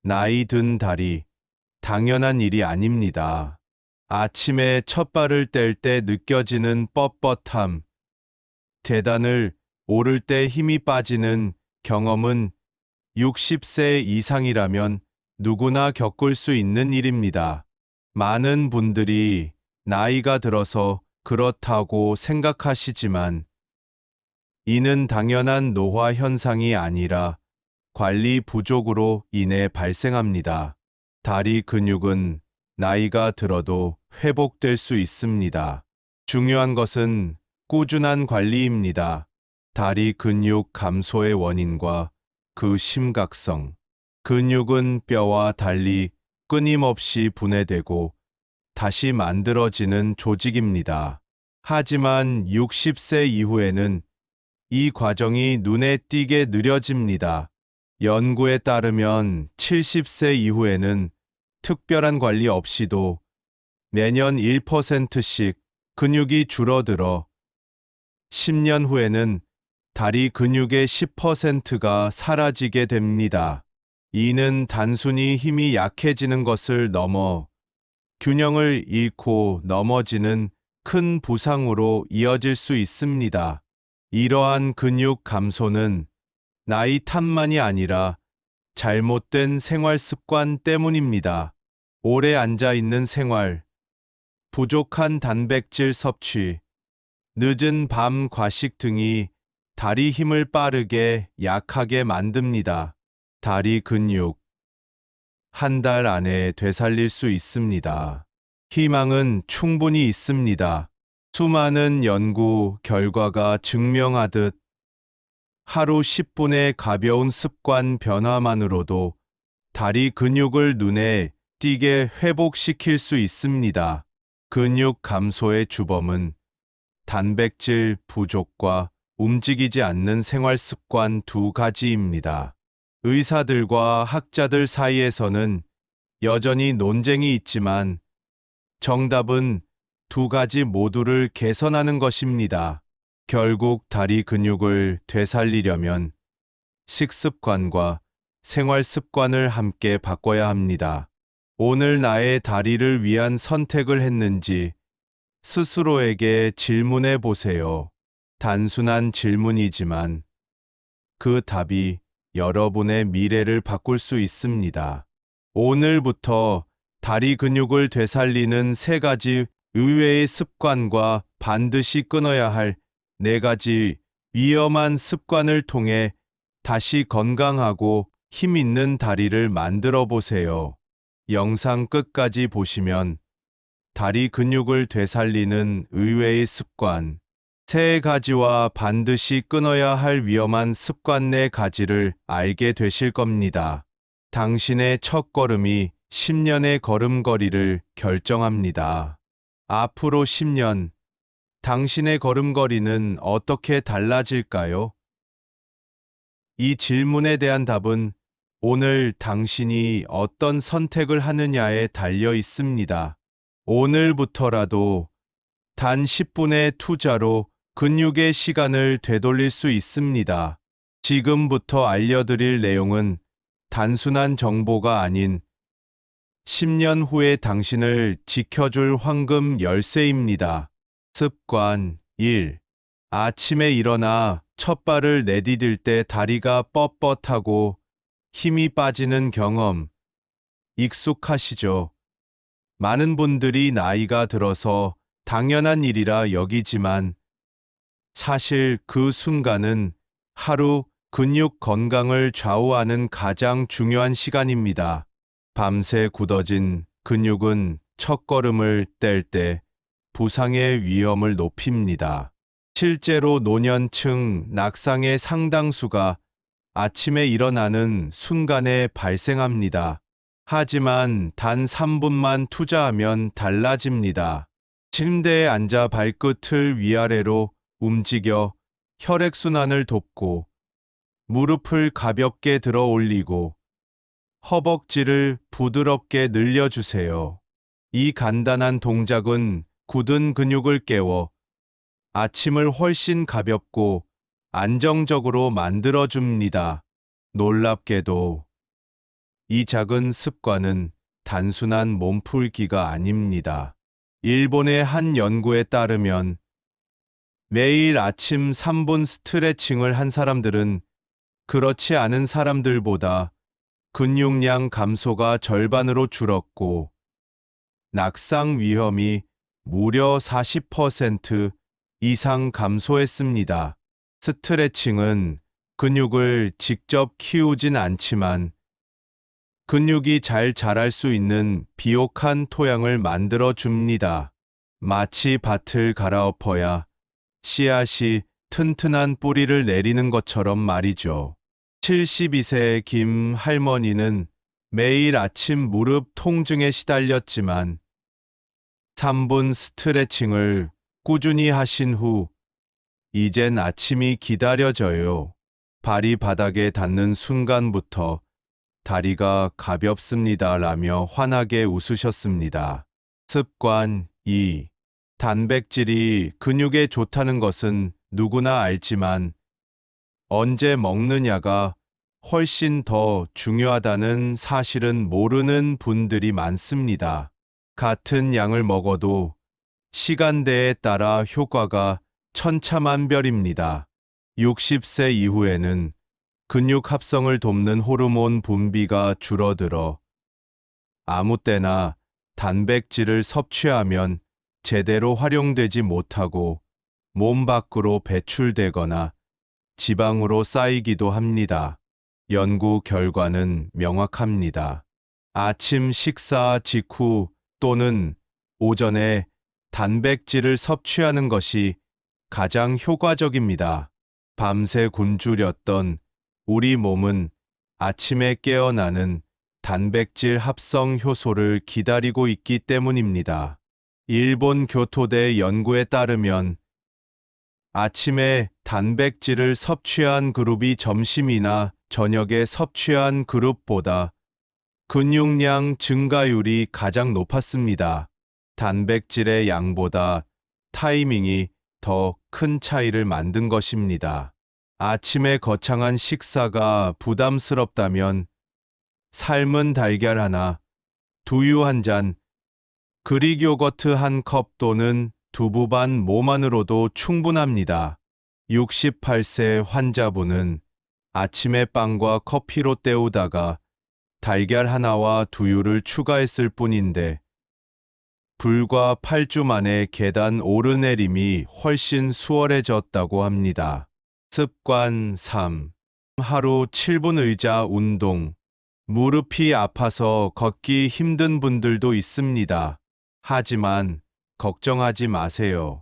나이 든 다리, 당연한 일이 아닙니다. 아침에 첫 발을 뗄 때 느껴지는 뻣뻣함, 계단을 오를 때 힘이 빠지는 경험은 60세 이상이라면 누구나 겪을 수 있는 일입니다. 많은 분들이 나이가 들어서 그렇다고 생각하시지만 이는 당연한 노화 현상이 아니라 관리 부족으로 인해 발생합니다. 다리 근육은 나이가 들어도 회복될 수 있습니다. 중요한 것은 꾸준한 관리입니다. 다리 근육 감소의 원인과 그 심각성. 근육은 뼈와 달리 끊임없이 분해되고 다시 만들어지는 조직입니다. 하지만 60세 이후에는 이 과정이 눈에 띄게 느려집니다. 연구에 따르면 70세 이후에는 특별한 관리 없이도 매년 1%씩 근육이 줄어들어 10년 후에는 다리 근육의 10%가 사라지게 됩니다. 이는 단순히 힘이 약해지는 것을 넘어 균형을 잃고 넘어지는 큰 부상으로 이어질 수 있습니다. 이러한 근육 감소는 나이 탓만이 아니라 잘못된 생활 습관 때문입니다. 오래 앉아 있는 생활, 부족한 단백질 섭취, 늦은 밤 과식 등이 다리 힘을 빠르게 약하게 만듭니다. 다리 근육, 한 달 안에 되살릴 수 있습니다. 희망은 충분히 있습니다. 수많은 연구 결과가 증명하듯 하루 10분의 가벼운 습관 변화만으로도 다리 근육을 눈에 띄게 회복시킬 수 있습니다. 근육 감소의 주범은 단백질 부족과 움직이지 않는 생활 습관 두 가지입니다. 의사들과 학자들 사이에서는 여전히 논쟁이 있지만 정답은 두 가지 모두를 개선하는 것입니다. 결국 다리 근육을 되살리려면 식습관과 생활 습관을 함께 바꿔야 합니다. 오늘 나의 다리를 위한 선택을 했는지 스스로에게 질문해 보세요. 단순한 질문이지만 그 답이 여러분의 미래를 바꿀 수 있습니다. 오늘부터 다리 근육을 되살리는 세 가지 의외의 습관과 반드시 끊어야 할 네 가지 위험한 습관을 통해 다시 건강하고 힘 있는 다리를 만들어 보세요. 영상 끝까지 보시면 다리 근육을 되살리는 의외의 습관 세 가지와 반드시 끊어야 할 위험한 습관 네 가지를 알게 되실 겁니다. 당신의 첫걸음이 10년의 걸음걸이를 결정합니다. 앞으로 10년, 당신의 걸음걸이는 어떻게 달라질까요? 이 질문에 대한 답은 오늘 당신이 어떤 선택을 하느냐에 달려 있습니다. 오늘부터라도 단 10분의 투자로 근육의 시간을 되돌릴 수 있습니다. 지금부터 알려드릴 내용은 단순한 정보가 아닌 10년 후의 당신을 지켜줄 황금 열쇠입니다. 습관 1. 아침에 일어나 첫 발을 내디딜 때 다리가 뻣뻣하고 힘이 빠지는 경험 익숙하시죠? 많은 분들이 나이가 들어서 당연한 일이라 여기지만 사실 그 순간은 하루 근육 건강을 좌우하는 가장 중요한 시간입니다. 밤새 굳어진 근육은 첫걸음을 뗄 때 부상의 위험을 높입니다. 실제로 노년층 낙상의 상당수가 아침에 일어나는 순간에 발생합니다. 하지만 단 3분만 투자하면 달라집니다. 침대에 앉아 발끝을 위아래로 움직여 혈액순환을 돕고 무릎을 가볍게 들어 올리고 허벅지를 부드럽게 늘려주세요. 이 간단한 동작은 굳은 근육을 깨워 아침을 훨씬 가볍고 안정적으로 만들어줍니다. 놀랍게도 이 작은 습관은 단순한 몸풀기가 아닙니다. 일본의 한 연구에 따르면 매일 아침 3분 스트레칭을 한 사람들은 그렇지 않은 사람들보다 근육량 감소가 절반으로 줄었고 낙상 위험이 무려 40% 이상 감소했습니다. 스트레칭은 근육을 직접 키우진 않지만 근육이 잘 자랄 수 있는 비옥한 토양을 만들어 줍니다. 마치 밭을 갈아엎어야 씨앗이 튼튼한 뿌리를 내리는 것처럼 말이죠. 72세의 김 할머니는 매일 아침 무릎 통증에 시달렸지만 3분 스트레칭을 꾸준히 하신 후 이젠 아침이 기다려져요. 발이 바닥에 닿는 순간부터 다리가 가볍습니다 라며 환하게 웃으셨습니다. 습관 2. 단백질이 근육에 좋다는 것은 누구나 알지만 언제 먹느냐가 훨씬 더 중요하다는 사실은 모르는 분들이 많습니다. 같은 양을 먹어도 시간대에 따라 효과가 천차만별입니다. 60세 이후에는 근육 합성을 돕는 호르몬 분비가 줄어들어 아무 때나 단백질을 섭취하면 제대로 활용되지 못하고 몸 밖으로 배출되거나 지방으로 쌓이기도 합니다. 연구 결과는 명확합니다. 아침 식사 직후 또는 오전에 단백질을 섭취하는 것이 가장 효과적입니다. 밤새 굶주렸던 우리 몸은 아침에 깨어나는 단백질 합성 효소를 기다리고 있기 때문입니다. 일본 교토대 연구에 따르면 아침에 단백질을 섭취한 그룹이 점심이나 저녁에 섭취한 그룹보다 근육량 증가율이 가장 높았습니다. 단백질의 양보다 타이밍이 더 큰 차이를 만든 것입니다. 아침에 거창한 식사가 부담스럽다면 삶은 달걀 하나, 두유 한 잔, 그릭 요거트 한 컵 또는 두부 반 모만으로도 충분합니다. 68세 환자분은 아침에 빵과 커피로 때우다가 달걀 하나와 두유를 추가했을 뿐인데 불과 8주 만에 계단 오르내림이 훨씬 수월해졌다고 합니다. 습관 3. 하루 7분 의자 운동. 무릎이 아파서 걷기 힘든 분들도 있습니다. 하지만 걱정하지 마세요.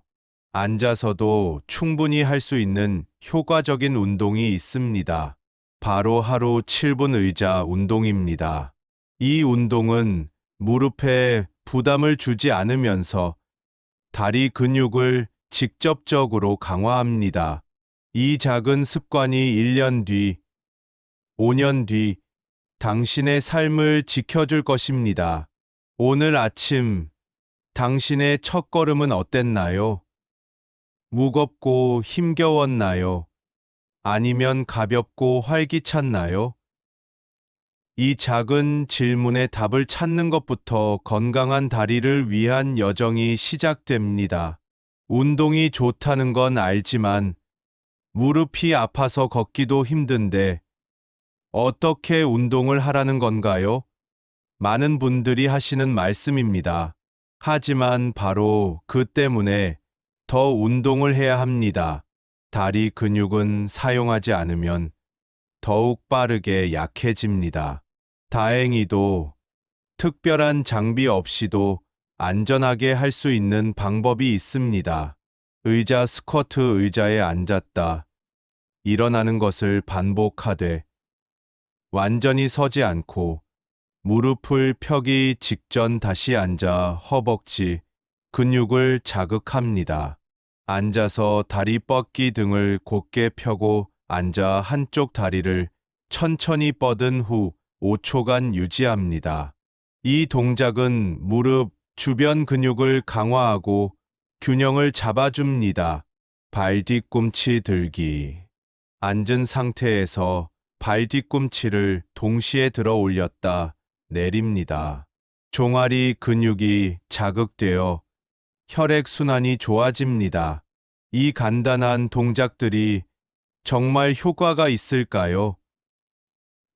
앉아서도 충분히 할 수 있는 효과적인 운동이 있습니다. 바로 하루 7분 의자 운동입니다. 이 운동은 무릎에 부담을 주지 않으면서 다리 근육을 직접적으로 강화합니다. 이 작은 습관이 1년 뒤, 5년 뒤 당신의 삶을 지켜줄 것입니다. 오늘 아침 당신의 첫걸음은 어땠나요? 무겁고 힘겨웠나요? 아니면 가볍고 활기찼나요? 이 작은 질문에 답을 찾는 것부터 건강한 다리를 위한 여정이 시작됩니다. 운동이 좋다는 건 알지만 무릎이 아파서 걷기도 힘든데 어떻게 운동을 하라는 건가요? 많은 분들이 하시는 말씀입니다. 하지만 바로 그 때문에 더 운동을 해야 합니다. 다리 근육은 사용하지 않으면 더욱 빠르게 약해집니다. 다행히도 특별한 장비 없이도 안전하게 할 수 있는 방법이 있습니다. 의자 스쿼트 의자에 앉았다 일어나는 것을 반복하되 완전히 서지 않고 무릎을 펴기 직전 다시 앉아 허벅지 근육을 자극합니다. 앉아서 다리 뻗기 등을 곧게 펴고 앉아 한쪽 다리를 천천히 뻗은 후 5초간 유지합니다. 이 동작은 무릎 주변 근육을 강화하고 균형을 잡아줍니다. 발 뒤꿈치 들기. 앉은 상태에서 발 뒤꿈치를 동시에 들어 올렸다 내립니다. 종아리 근육이 자극되어 혈액순환이 좋아집니다. 이 간단한 동작들이 정말 효과가 있을까요?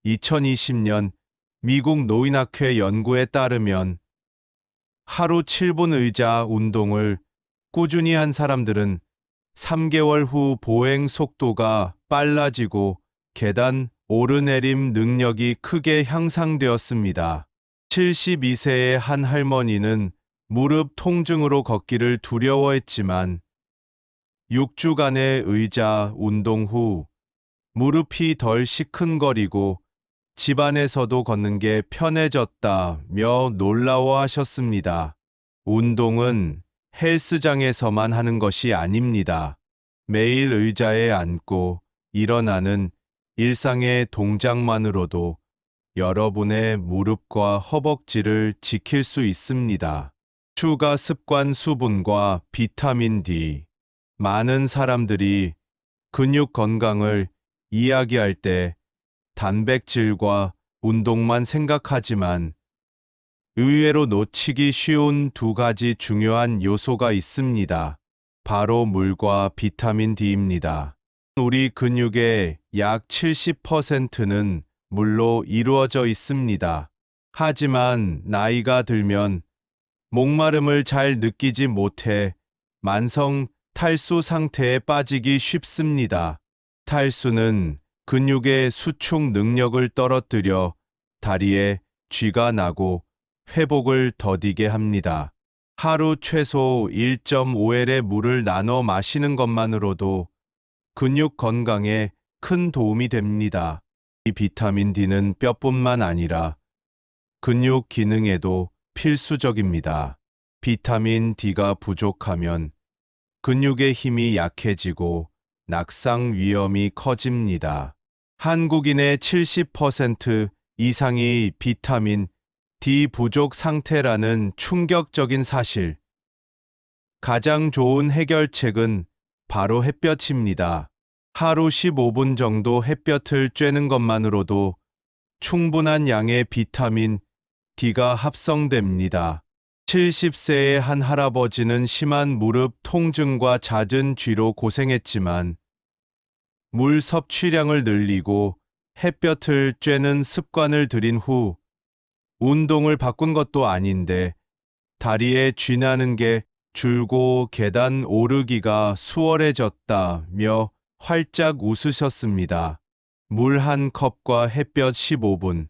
2020년 미국 노인학회 연구에 따르면 하루 7분 의자 운동을 꾸준히 한 사람들은 3개월 후 보행 속도가 빨라지고 계단 오르내림 능력이 크게 향상되었습니다. 72세의 한 할머니는 무릎 통증으로 걷기를 두려워했지만 6주간의 의자 운동 후 무릎이 덜 시큰거리고 집안에서도 걷는 게 편해졌다며 놀라워하셨습니다. 운동은 헬스장에서만 하는 것이 아닙니다. 매일 의자에 앉고 일어나는 일상의 동작만으로도 여러분의 무릎과 허벅지를 지킬 수 있습니다. 추가 습관 수분과 비타민 D. 많은 사람들이 근육 건강을 이야기할 때 단백질과 운동만 생각하지만 의외로 놓치기 쉬운 두 가지 중요한 요소가 있습니다. 바로 물과 비타민 D입니다. 우리 근육의 약 70%는 물로 이루어져 있습니다. 하지만 나이가 들면 목마름을 잘 느끼지 못해 만성 탈수 상태에 빠지기 쉽습니다. 탈수는 근육의 수축 능력을 떨어뜨려 다리에 쥐가 나고 회복을 더디게 합니다. 하루 최소 1.5L의 물을 나눠 마시는 것만으로도 근육 건강에 큰 도움이 됩니다. 이 비타민 D는 뼈뿐만 아니라 근육 기능에도 필수적입니다. 비타민 D가 부족하면 근육의 힘이 약해지고 낙상 위험이 커집니다. 한국인의 70% 이상이 비타민 D 부족 상태라는 충격적인 사실. 가장 좋은 해결책은 바로 햇볕입니다. 하루 15분 정도 햇볕을 쬐는 것만으로도 충분한 양의 비타민 D가 합성됩니다. 70세의 한 할아버지는 심한 무릎 통증과 잦은 쥐로 고생했지만 물 섭취량을 늘리고 햇볕을 쬐는 습관을 들인 후 운동을 바꾼 것도 아닌데 다리에 쥐나는 게 줄고 계단 오르기가 수월해졌다며 활짝 웃으셨습니다. 물 한 컵과 햇볕 15분.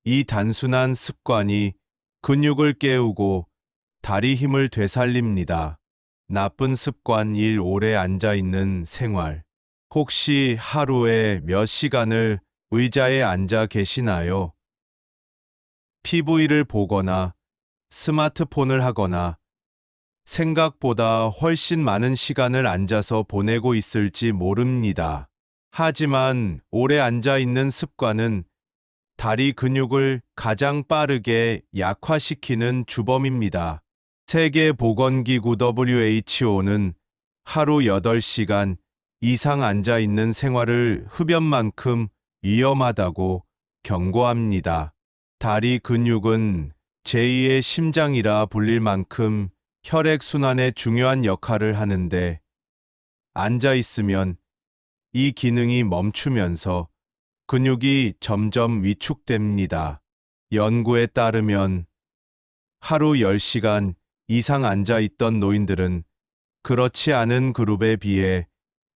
이 단순한 습관이 근육을 깨우고 다리 힘을 되살립니다. 나쁜 습관 1. 오래 앉아 있는 생활. 혹시 하루에 몇 시간을 의자에 앉아 계시나요? TV를 보거나 스마트폰을 하거나 생각보다 훨씬 많은 시간을 앉아서 보내고 있을지 모릅니다. 하지만 오래 앉아 있는 습관은 다리 근육을 가장 빠르게 약화시키는 주범입니다. 세계보건기구 WHO는 하루 8시간 이상 앉아 있는 생활을 흡연만큼 위험하다고 경고합니다. 다리 근육은 제2의 심장이라 불릴 만큼 혈액순환에 중요한 역할을 하는데 앉아 있으면 이 기능이 멈추면서 근육이 점점 위축됩니다. 연구에 따르면 하루 10시간 이상 앉아 있던 노인들은 그렇지 않은 그룹에 비해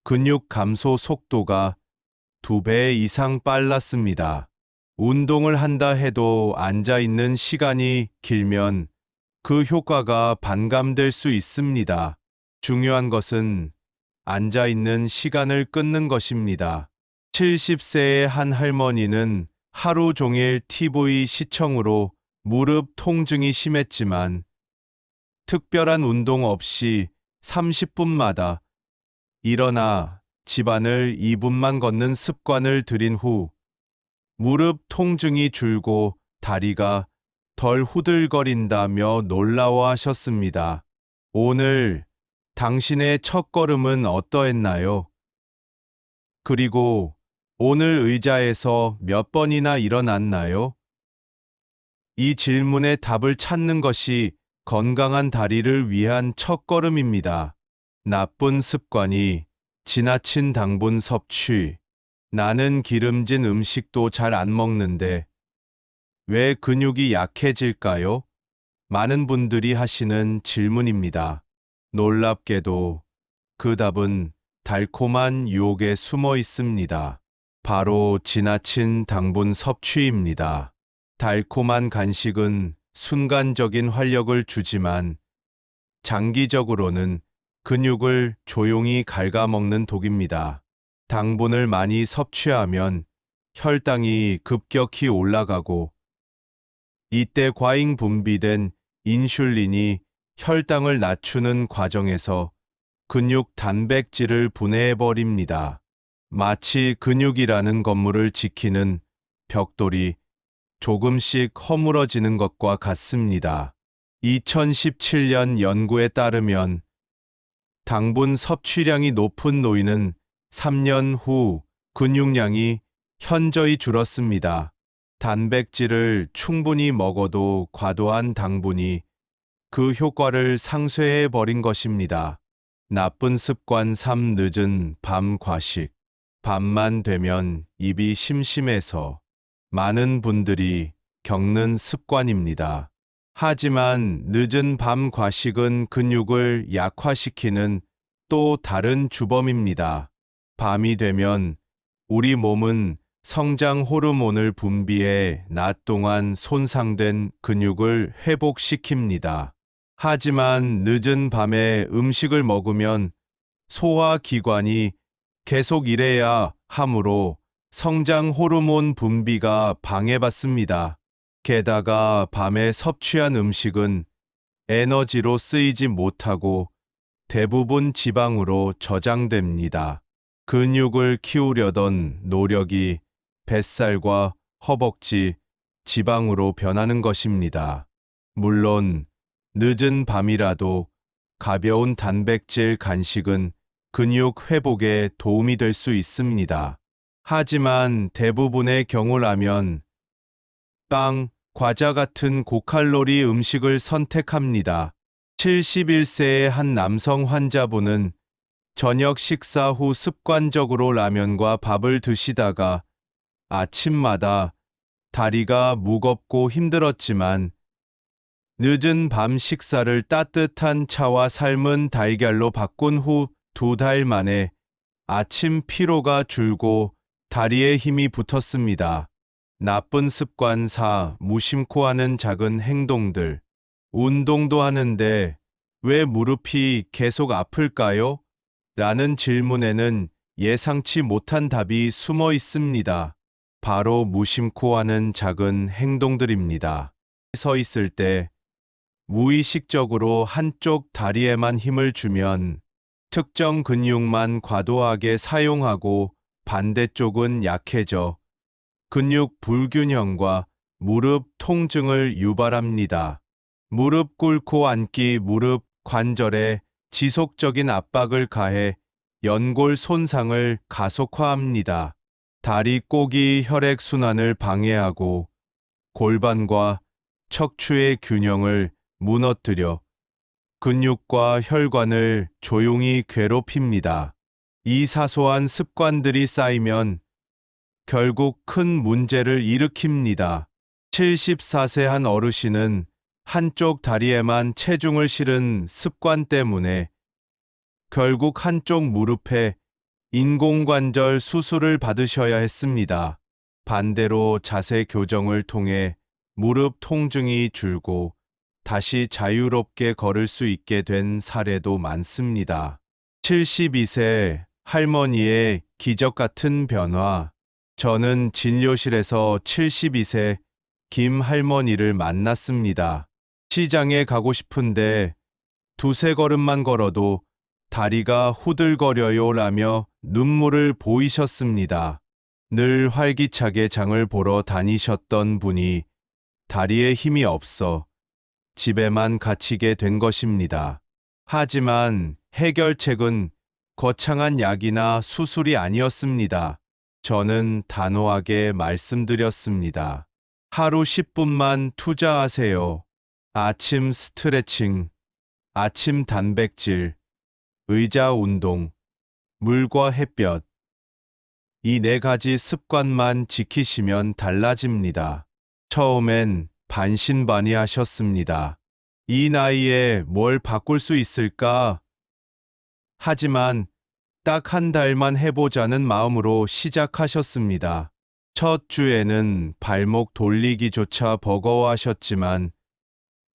근육 감소 속도가 2배 이상 빨랐습니다. 운동을 한다 해도 앉아 있는 시간이 길면 그 효과가 반감될 수 있습니다. 중요한 것은 앉아 있는 시간을 끊는 것입니다. 70세의 한 할머니는 하루 종일 TV 시청으로 무릎 통증이 심했지만 특별한 운동 없이 30분마다 일어나 집안을 2분만 걷는 습관을 들인 후 무릎 통증이 줄고 다리가 덜 후들거린다며 놀라워하셨습니다. 오늘 당신의 첫걸음은 어떠했나요? 그리고 오늘 의자에서 몇 번이나 일어났나요? 이 질문에 답을 찾는 것이 건강한 다리를 위한 첫걸음입니다. 나쁜 습관이 지나친 당분 섭취. 나는 기름진 음식도 잘 안 먹는데 왜 근육이 약해질까요? 많은 분들이 하시는 질문입니다. 놀랍게도 그 답은 달콤한 유혹에 숨어 있습니다. 바로 지나친 당분 섭취입니다. 달콤한 간식은 순간적인 활력을 주지만 장기적으로는 근육을 조용히 갉아먹는 독입니다. 당분을 많이 섭취하면 혈당이 급격히 올라가고 이때 과잉 분비된 인슐린이 혈당을 낮추는 과정에서 근육 단백질을 분해해버립니다. 마치 근육이라는 건물을 지키는 벽돌이 조금씩 허물어지는 것과 같습니다. 2017년 연구에 따르면 당분 섭취량이 높은 노인은 3년 후 근육량이 현저히 줄었습니다. 단백질을 충분히 먹어도 과도한 당분이 그 효과를 상쇄해 버린 것입니다. 나쁜 습관 3. 늦은 밤 과식. 밤만 되면 입이 심심해서 많은 분들이 겪는 습관입니다. 하지만 늦은 밤 과식은 근육을 약화시키는 또 다른 주범입니다. 밤이 되면 우리 몸은 성장 호르몬을 분비해 낮 동안 손상된 근육을 회복시킵니다. 하지만 늦은 밤에 음식을 먹으면 소화기관이 계속 일해야 하므로 성장 호르몬 분비가 방해받습니다. 게다가 밤에 섭취한 음식은 에너지로 쓰이지 못하고 대부분 지방으로 저장됩니다. 근육을 키우려던 노력이 뱃살과 허벅지, 지방으로 변하는 것입니다. 물론 늦은 밤이라도 가벼운 단백질 간식은 근육 회복에 도움이 될 수 있습니다. 하지만 대부분의 경우라면 빵, 과자 같은 고칼로리 음식을 선택합니다. 71세의 한 남성 환자분은 저녁 식사 후 습관적으로 라면과 밥을 드시다가 아침마다 다리가 무겁고 힘들었지만 늦은 밤 식사를 따뜻한 차와 삶은 달걀로 바꾼 후 2달 만에 아침 피로가 줄고 다리에 힘이 붙었습니다. 나쁜 습관 4. 무심코 하는 작은 행동들. 운동도 하는데 왜 무릎이 계속 아플까요? 라는 질문에는 예상치 못한 답이 숨어 있습니다. 바로 무심코 하는 작은 행동들입니다. 서 있을 때 무의식적으로 한쪽 다리에만 힘을 주면 특정 근육만 과도하게 사용하고 반대쪽은 약해져 근육 불균형과 무릎 통증을 유발합니다. 무릎 꿇고 앉기 무릎 관절에 지속적인 압박을 가해 연골 손상을 가속화합니다. 다리 꼬기 혈액순환을 방해하고 골반과 척추의 균형을 무너뜨려 근육과 혈관을 조용히 괴롭힙니다. 이 사소한 습관들이 쌓이면 결국 큰 문제를 일으킵니다. 74세 한 어르신은 한쪽 다리에만 체중을 실은 습관 때문에 결국 한쪽 무릎에 인공관절 수술을 받으셔야 했습니다. 반대로 자세 교정을 통해 무릎 통증이 줄고 다시 자유롭게 걸을 수 있게 된 사례도 많습니다. 72세 할머니의 기적 같은 변화. 저는 진료실에서 72세 김 할머니를 만났습니다. 시장에 가고 싶은데 두세 걸음만 걸어도 다리가 후들거려요 라며 눈물을 보이셨습니다. 늘 활기차게 장을 보러 다니셨던 분이 다리에 힘이 없어 집에만 갇히게 된 것입니다. 하지만 해결책은 거창한 약이나 수술이 아니었습니다. 저는 단호하게 말씀드렸습니다. 하루 10분만 투자하세요. 아침 스트레칭, 아침 단백질, 의자 운동, 물과 햇볕. 이 네 가지 습관만 지키시면 달라집니다. 처음엔 반신반의하셨습니다. 이 나이에 뭘 바꿀 수 있을까? 하지만 딱 한 달만 해보자는 마음으로 시작하셨습니다. 첫 주에는 발목 돌리기조차 버거워하셨지만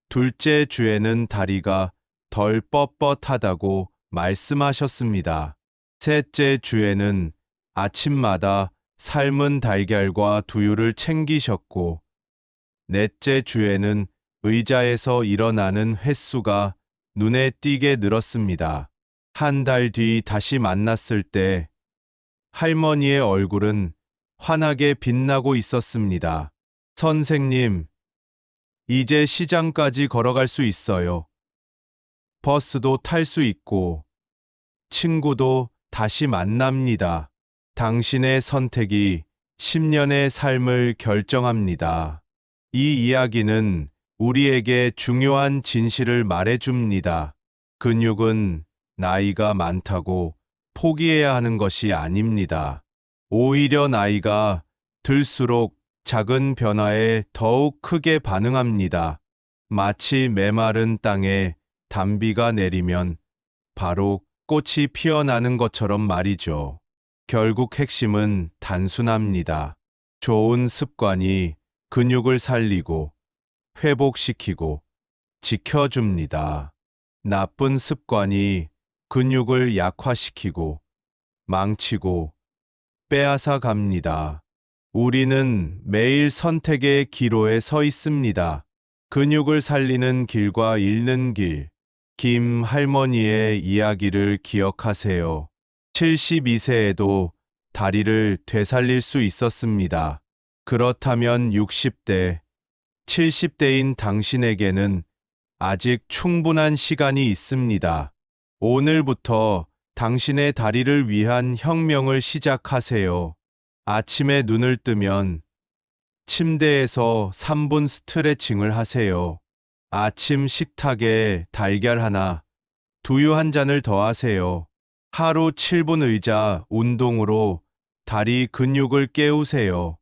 둘째 주에는 다리가 덜 뻣뻣하다고 말씀하셨습니다. 셋째 주에는 아침마다 삶은 달걀과 두유를 챙기셨고, 넷째 주에는 의자에서 일어나는 횟수가 눈에 띄게 늘었습니다. 한 달 뒤 다시 만났을 때 할머니의 얼굴은 환하게 빛나고 있었습니다. 선생님, 이제 시장까지 걸어갈 수 있어요. 버스도 탈 수 있고, 친구도 다시 만납니다. 당신의 선택이 10년의 삶을 결정합니다. 이 이야기는 우리에게 중요한 진실을 말해줍니다. 근육은 나이가 많다고 포기해야 하는 것이 아닙니다. 오히려 나이가 들수록 작은 변화에 더욱 크게 반응합니다. 마치 메마른 땅에 단비가 내리면 바로 꽃이 피어나는 것처럼 말이죠. 결국 핵심은 단순합니다. 좋은 습관이 근육을 살리고 회복시키고 지켜줍니다. 나쁜 습관이 근육을 약화시키고 망치고 빼앗아 갑니다. 우리는 매일 선택의 기로에 서 있습니다. 근육을 살리는 길과 잃는 길. 김 할머니의 이야기를 기억하세요. 72세에도 다리를 되살릴 수 있었습니다. 그렇다면 60대, 70대인 당신에게는 아직 충분한 시간이 있습니다. 오늘부터 당신의 다리를 위한 혁명을 시작하세요. 아침에 눈을 뜨면 침대에서 3분 스트레칭을 하세요. 아침 식탁에 달걀 하나, 두유 한 잔을 더하세요. 하루 7분 의자 운동으로 다리 근육을 깨우세요.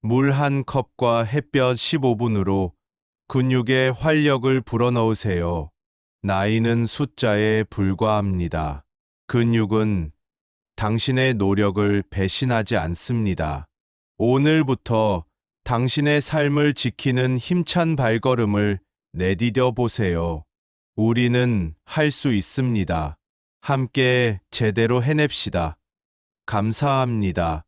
물 한 컵과 햇볕 15분으로 근육에 활력을 불어넣으세요. 나이는 숫자에 불과합니다. 근육은 당신의 노력을 배신하지 않습니다. 오늘부터 당신의 삶을 지키는 힘찬 발걸음을 내디뎌 보세요. 우리는 할 수 있습니다. 함께 제대로 해냅시다. 감사합니다.